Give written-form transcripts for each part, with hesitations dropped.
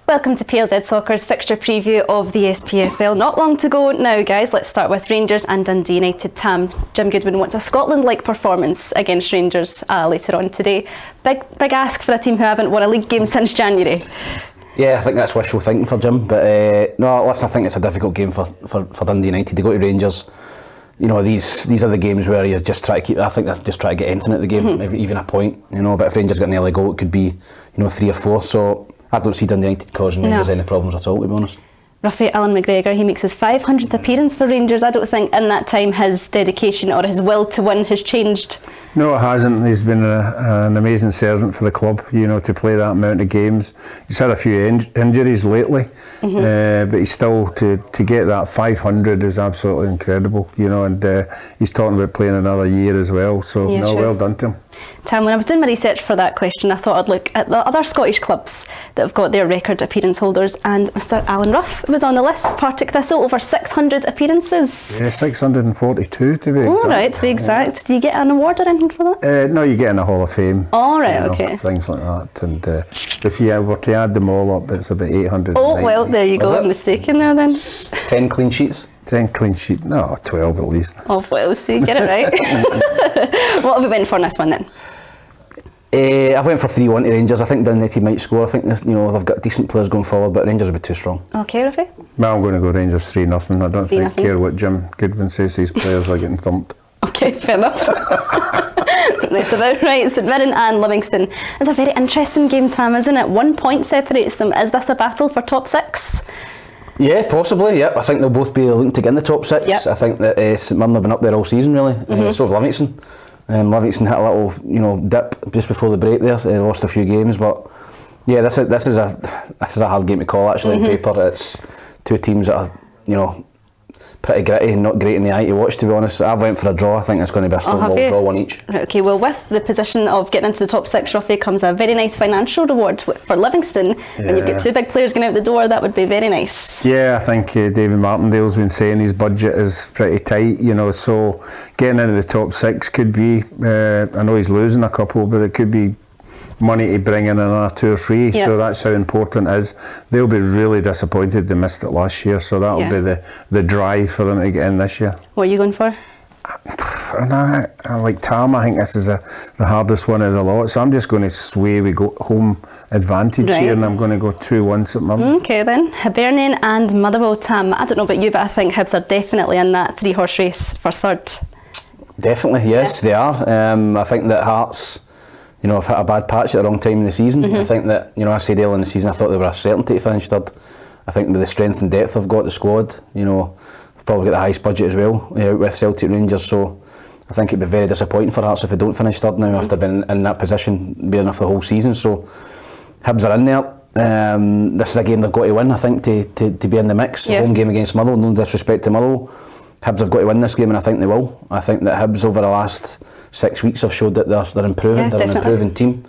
Welcome to PLZ Soccer's fixture preview of the SPFL. Not long to go now, guys. Let's start with Rangers and Dundee United. Tam, Jim Goodwin wants a Scotland-like performance against Rangers later on today. Big ask for a team who haven't won a league game since January. Yeah, I think that's wishful thinking for Jim. But no, listen, I think it's a difficult game for Dundee United to go to Rangers. You know, these are the games where you just try to keep. I think they just try to get anything at the game, even a point. You know, but if Rangers get an early goal, it could be 3 or 4. So I don't see Dundee United causing Rangers any problems at all, to be honest. Ruffy, Alan McGregor, he makes his 500th appearance for Rangers. I don't think in that time his dedication or his will to win has changed. No, it hasn't. He's been an amazing servant for the club, to play that amount of games. He's had a few injuries lately, but he's still, to get that 500 is absolutely incredible, and he's talking about playing another year as well, so well done to him. Tam, when I was doing my research for that question, I thought I'd look at the other Scottish clubs that have got their record appearance holders, and Mr Alan Rough was on the list. Partick Thistle, over 600 appearances. Yeah, 642 to be exact. Oh, right, to be exact. Yeah. Do you get an award or anything for that? No, you get in a Hall of Fame. Oh, right, okay. Things like that. And if you were to add them all up, it's about 800. Oh, well, there you go. I'm mistaken there then. 10 clean sheets? 10 clean sheets. No, 12 at least. Oh, well, see, get it right. What have we went for in this one then? I've went for 3-1 to Rangers. I think Dundee United might score. I think they've got decent players going forward, but Rangers will be too strong. Okay, Ruffy? Well, I'm going to go Rangers 3-0. I don't care what Jim Goodwin says. These players are getting thumped. Okay, fair enough. Don't mess about. Right, St Mirren and Livingston. It's a very interesting game, Tam, isn't it? 1 point separates them. Is this a battle for top 6? Yeah, possibly. Yep, I think they'll both be looking to get in the top 6. Yep. I think that St Mirren have been up there all season, really. So have Livingston. Livingston hit a little, dip just before the break there. They lost a few games, but yeah, this is a hard game to call actually on paper. It's two teams that are, pretty gritty and not great in the eye to watch, to be honest. I've went for a draw. I think it's going to be a stonewall draw, one each. Right, okay, well, with the position of getting into the top 6, Ruffy, comes a very nice financial reward for Livingston. Yeah. When you've got two big players going out the door, that would be very nice. Yeah, I think David Martindale's been saying his budget is pretty tight, so getting into the top 6 could be, I know he's losing a couple, but it could be money to bring in another 2 or 3, so that's how important it is. They'll be really disappointed they missed it last year, so that'll be the drive for them to get in this year. What are you going for? I like Tam. I think this is the hardest one of the lot, so I'm just going to sway we go home advantage here, and I'm going to go 2-1 St Mirren. Okay then, Hibernian and Motherwell. Tam, I don't know about you, but I think Hibs are definitely in that 3-horse race for third. Definitely, yes, they are. I think that Hearts, I've hit a bad patch at the wrong time in the season. I think that, I said earlier in the season I thought they were a certainty to finish third. I think with the strength and depth they've got, the squad, they've probably got the highest budget as well, with Celtic, Rangers, so I think it'd be very disappointing for Hearts if they don't finish third now after being in that position, being enough the whole season. So Hibs are in there. This is a game they've got to win, I think, to be in the mix. The home game against Motherwell, no disrespect to Motherwell. Hibs have got to win this game, and I think they will. I think that Hibs over the last 6 weeks have showed that they're improving. They're an improving team,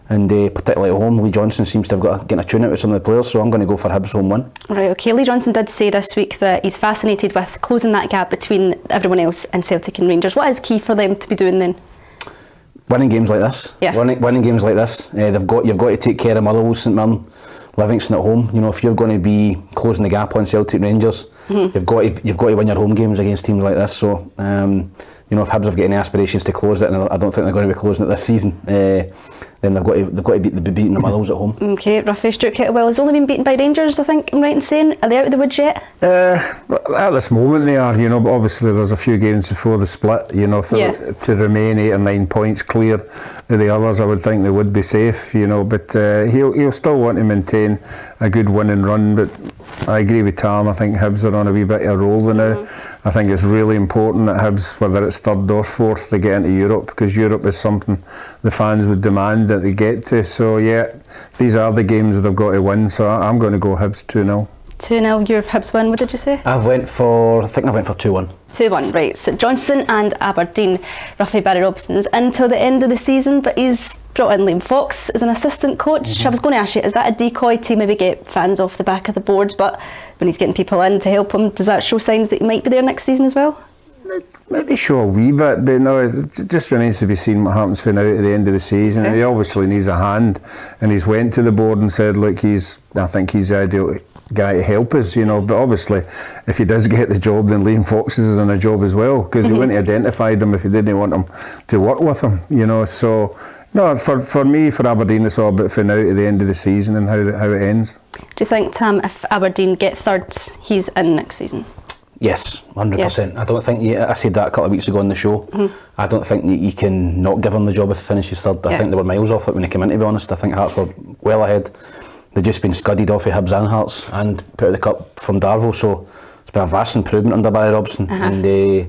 and particularly at home, Lee Johnson seems to have got getting a tune out with some of the players. So I'm going to go for Hibs home win. Right, okay. Lee Johnson did say this week that he's fascinated with closing that gap between everyone else and Celtic and Rangers. What is key for them to be doing then? Winning games like this. Yeah. Winning games like this. You've got to take care of Motherwell, St Mirren, Livingston at home. If you're going to be closing the gap on Celtic Rangers, you've got to win your home games against teams like this. So if Hibs have got any aspirations to close it, and I don't think they're going to be closing it this season, then they've got to be beating the Motherwells at home. Okay, Ruffy, Stuart Kettlewell has only been beaten by Rangers, I think I'm right in saying. Are they out of the woods yet? At this moment they are, but obviously there's a few games before the split, to remain 8 or 9 points clear of the others. I would think they would be safe, but he'll still want to maintain a good winning run. But I agree with Tam. I think Hibs are on a wee bit of a roll now. I think it's really important that Hibs, whether it's third or fourth, they get into Europe, because Europe is something the fans would demand that they get to. So yeah, these are the games that they've got to win. So I'm going to go Hibs 2-0. 2-0, your Hibs win, what did you say? I think I went for 2-1. 2-1, right. St Johnstone and Aberdeen. Ruffy, Barry Robson's until the end of the season, but he's brought in Liam Fox as an assistant coach. I was going to ask you, is that a decoy to maybe get fans off the back of the boards? But when he's getting people in to help him, does that show signs that he might be there next season as well? Maybe show a wee bit, but no, it just remains to be seen what happens from now at the end of the season. Okay. He obviously needs a hand, and he's went to the board and said, look, I think he's the ideal guy to help us, but obviously if he does get the job, then Liam Foxes is in a job as well, because he wouldn't have identified him if he didn't want him to work with him, so no, for me, for Aberdeen, it's all about for now to the end of the season and how it ends. Do you think, Tam, if Aberdeen get third, he's in next season? Yes, 100%. I don't think I said that a couple of weeks ago on the show. I don't think that you can not give him the job if he finishes third. I think they were miles off it when he came in, to be honest. I think Hearts were well ahead. They've just been scudded off of Hibs and Hearts and put out the cup from Darvel, so it's been a vast improvement under Barry Robson. And as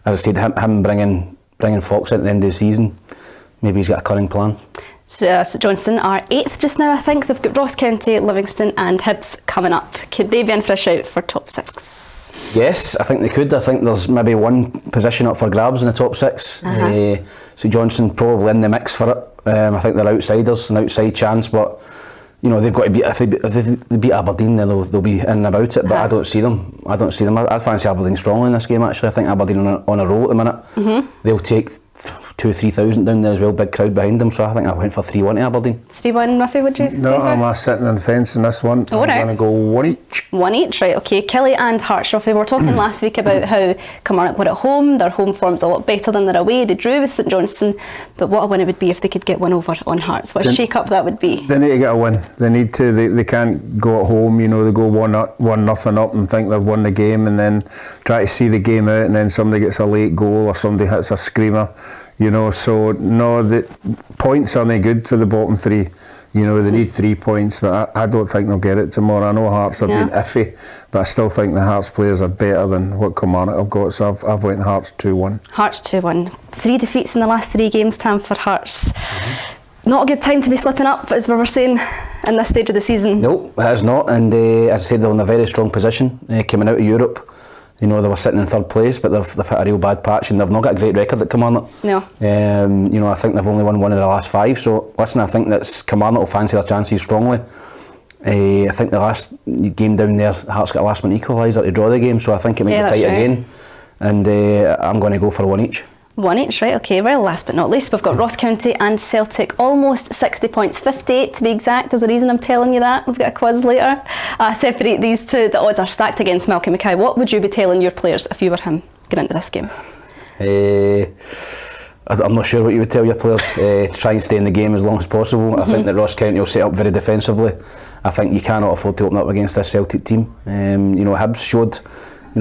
I said, him bringing Fox in at the end of the season, maybe he's got a cunning plan. So St Johnstone are 8th just now, I think. They've got Ross County, Livingston and Hibs coming up. Could they be in for a shout for top 6? Yes, I think they could. I think there's maybe one position up for grabs in the top 6. St Johnstone probably in the mix for it. I think they're outsiders, an outside chance, but they've got to beat. If they beat Aberdeen, then they'll be in and about it. But I don't see them. I fancy Aberdeen strongly in this game. Actually, I think Aberdeen on a roll at the minute. They'll take 2,000-3,000 down there as well. Big crowd behind them. So I think I went for 3-1 to Aberdeen. 3-1, Ruffy, would you? No, I'm sitting on the fence in this one. I'm going to go 1 each. 1 each, right? Okay. Kelly and Hearts, Ruffy. We were talking last week about how Kilmarnock were at home. Their home form's a lot better than their away. They drew with St Johnstone, but what a win it would be if they could get one over on Hearts. What a shake-up that would be. They need to get a win. They need to. They can't go at home. They go 1-0 up and think they've won the game, and then try to see the game out, and then somebody gets a late goal or somebody hits a screamer. So no, the points aren't good for the bottom 3. They need 3 points, but I don't think they'll get it tomorrow. I know Hearts are being iffy, but I still think the Hearts players are better than what Kilmarnock have got, so I've went Hearts 2-1. Hearts 2-1. 3 defeats in the last 3 games, Tam, for Hearts. Not a good time to be slipping up, as we were saying, in this stage of the season. Nope, it is not, and as I said, they're in a very strong position, coming out of Europe. They were sitting in 3rd place, but they've hit a real bad patch, and they've not got a great record at Kilmarnock. No. I think they've only won 1 of the last 5. So listen, I think that Kilmarnock will fancy their chances strongly. I think the last game down there, Hearts got a last-minute equaliser to draw the game, so I think it may be tight again. And I'm going to go for 1 each. 1 each, right, okay. Well, last but not least, we've got Ross County and Celtic, almost 60 points, 58 to be exact. There's a reason I'm telling you that. We've got a quiz later. Separate these two. The odds are stacked against Malky Mackay. What would you be telling your players if you were him going into this game? I'm not sure what you would tell your players. Try and stay in the game as long as possible. I think that Ross County will set up very defensively. I think you cannot afford to open up against this Celtic team. Hibs showed,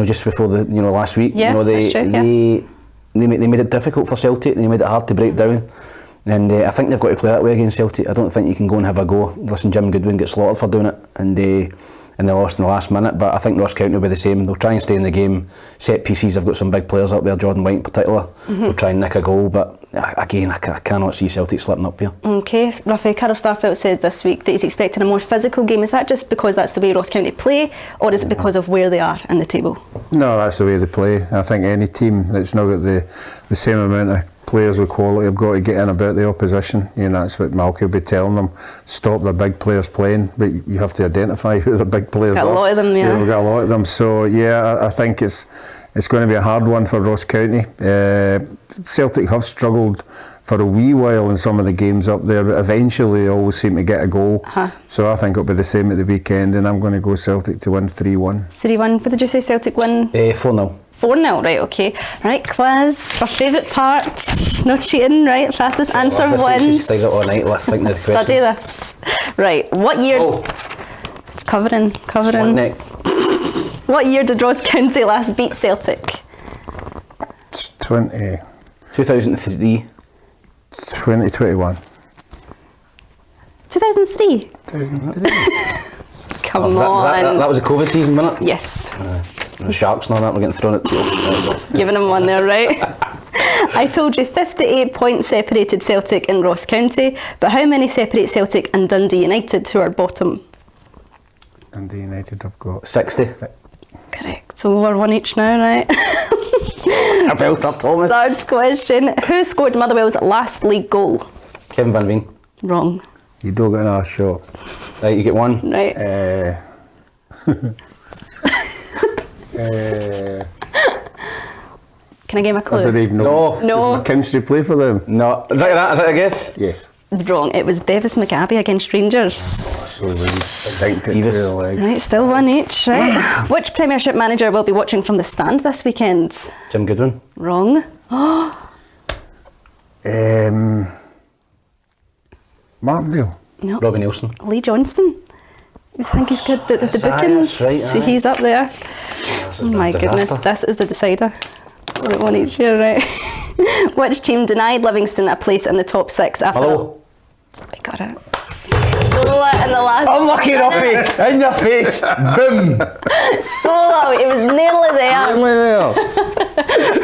just before the last week. Yeah, that's true, They made it difficult for Celtic. They made it hard to break down, and I think they've got to play that way against Celtic. I don't think you can go and have a go. Listen, Jim Goodwin gets slaughtered for doing it, and they lost in the last minute. But I think Ross County will be the same. They'll try and stay in the game. Set pieces. I've got some big players up there. Jordan White in particular. They'll try and nick a goal, but again, I cannot see Celtic slipping up here. Okay, Ruffy, Carol Starfelt said this week that he's expecting a more physical game. Is that just because that's the way Ross County play, or is it because of where they are in the table? No, that's the way they play. I think any team that's not got the same amount of players with quality have got to get in about the opposition. That's what Malky will be telling them. Stop the big players playing, but you have to identify who the big players are. Got a lot of them, yeah. We've got a lot of them. So I think it's going to be a hard one for Ross County. Celtic have struggled for a wee while in some of the games up there, but eventually they always seem to get a goal. So I think it'll be the same at the weekend, and I'm going to go Celtic to win 3-1. 3-1. What did you say Celtic win? 4-0. 4-0, right, okay. Right, quiz, our favourite part. No cheating, right? Fastest answer wins. Stay all night, let's think the Study this. Right, what year... Covering. What year did Ross County last beat Celtic? 2003. 2021. 2003? 2003. Come on. That was a COVID season, wasn't it? Yes. The Sharks and all that were getting thrown at Giving him one there, right? I told you 58 points separated Celtic and Ross County, but how many separate Celtic and Dundee United, who are bottom? Dundee United have got 60. Correct. So we're 1 each now, right? I felt up, Thomas. Third question. Who scored Motherwell's last league goal? Kevin Van Veen. Wrong. You don't get another shot. Right, you get one. Right. Can I give him a I don't clue? even know. No. Does McKinstry play for them? No. Is that a guess? Yes. Wrong. It was Bevis McGabby against Rangers. So we dinked it Davis. through the legs. Right, still one each. Right. Which Premiership manager will be watching from the stand this weekend? Jim Goodwin. Wrong. Martindale. No. Robbie Nielsen. Lee Johnston. I think he's good at the bookings. Right, So he's up there. Oh my goodness, this is the decider. One each year, right? Which team denied Livingston a place in the top 6 after? Hello. I got it. Stole it in the last. Unlucky Ruffy! In your face! Boom! Stole it. It was nearly there. Only there.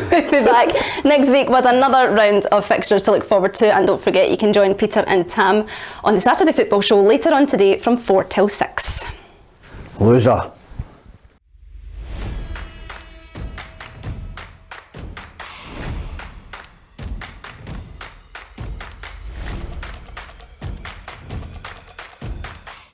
We'll be back next week with another round of fixtures to look forward to, and don't forget you can join Peter and Tam on the Saturday Football Show later on today from 4 till 6. Loser.